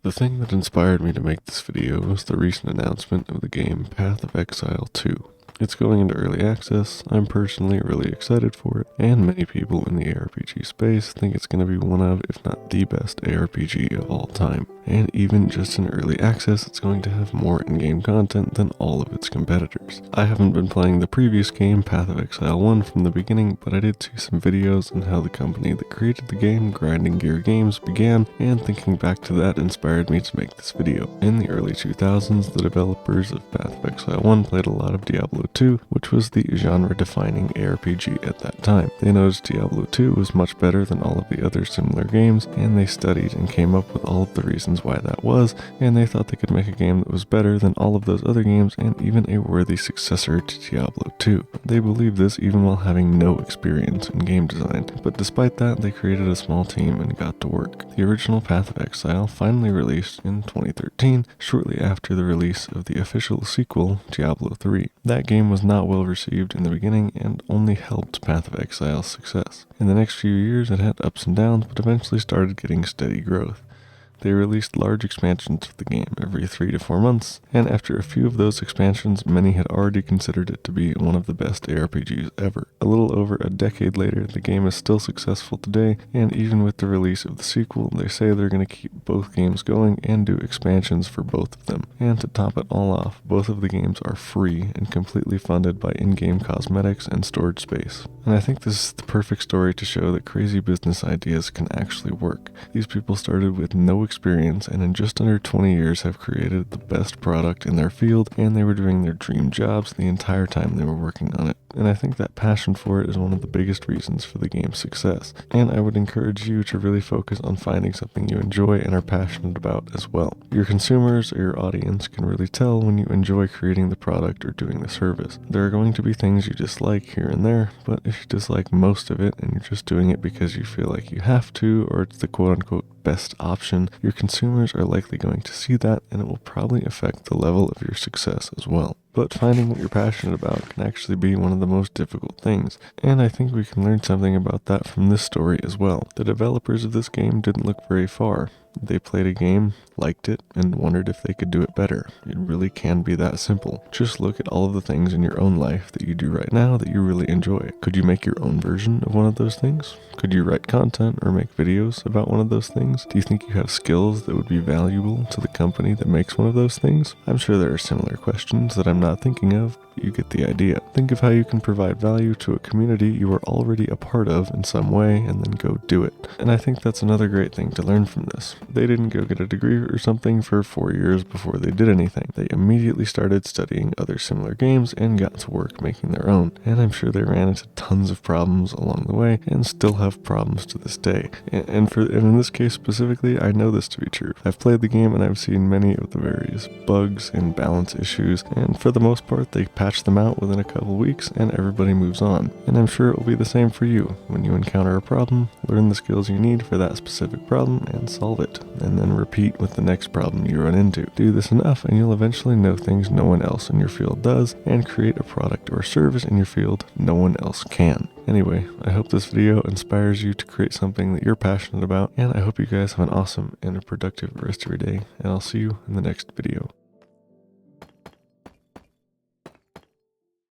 The thing that inspired me to make this video was the recent announcement of the game Path of Exile 2. It's going into early access. I'm personally really excited for it, and many people in the ARPG space think it's going to be one of, if not the best ARPG of all time. And even just in early access, it's going to have more in-game content than all of its competitors. I haven't been playing the previous game, Path of Exile 1, from the beginning, but I did see some videos on how the company that created the game, Grinding Gear Games, began, and thinking back to that inspired me to make this video. In the early 2000s, the developers of Path of Exile 1 played a lot of Diablo 2, which was the genre-defining ARPG at that time. They noticed Diablo 2 was much better than all of the other similar games, and they studied and came up with all of the reasons why that was, and they thought they could make a game that was better than all of those other games and even a worthy successor to Diablo 2. They believed this even while having no experience in game design, but despite that, they created a small team and got to work. The original Path of Exile finally released in 2013, shortly after the release of the official sequel, Diablo 3. That game was not well received in the beginning and only helped Path of Exile's success. In the next few years, it had ups and downs, but eventually started getting steady growth. They released large expansions of the game every 3 to 4 months, and after a few of those expansions, many had already considered it to be one of the best ARPGs ever. A little over a decade later, the game is still successful today, and even with the release of the sequel, they say they're going to keep both games going and do expansions for both of them. And to top it all off, both of the games are free and completely funded by in-game cosmetics and storage space. And I think this is the perfect story to show that crazy business ideas can actually work. These people started with no experience and in just under 20 years have created the best product in their field, and they were doing their dream jobs the entire time they were working on it. And I think that passion for it is one of the biggest reasons for the game's success. And I would encourage you to really focus on finding something you enjoy and are passionate about as well. Your consumers or your audience can really tell when you enjoy creating the product or doing the service. There are going to be things you dislike here and there, but if you dislike most of it and you're just doing it because you feel like you have to, or it's the quote-unquote best option, your consumers are likely going to see that, and it will probably affect the level of your success as well. But finding what you're passionate about can actually be one of the most difficult things, and I think we can learn something about that from this story as well. The developers of this game didn't look very far. They played a game, liked it, and wondered if they could do it better. It really can be that simple. Just look at all of the things in your own life that you do right now that you really enjoy. Could you make your own version of one of those things? Could you write content or make videos about one of those things? Do you think you have skills that would be valuable to the company that makes one of those things? I'm sure there are similar questions that I'm not thinking of, but you get the idea. Think of how you can provide value to a community you are already a part of in some way, and then go do it. And I think that's another great thing to learn from this. They didn't go get a degree or something for 4 years before they did anything. They immediately started studying other similar games and got to work making their own. And I'm sure they ran into tons of problems along the way and still have problems to this day. And in this case specifically, I know this to be true. I've played the game and I've seen many of the various bugs and balance issues, and for the most part they patch them out within a couple weeks and everybody moves on. And I'm sure it will be the same for you. When you encounter a problem, learn the skills you need for that specific problem and solve it, and then repeat with the next problem you run into. Do this enough and you'll eventually know things no one else in your field does, and create a product or service in your field no one else can. Anyway, I hope this video inspires you to create something that you're passionate about, and I hope you guys have an awesome and a productive rest of your day, and I'll see you in the next video.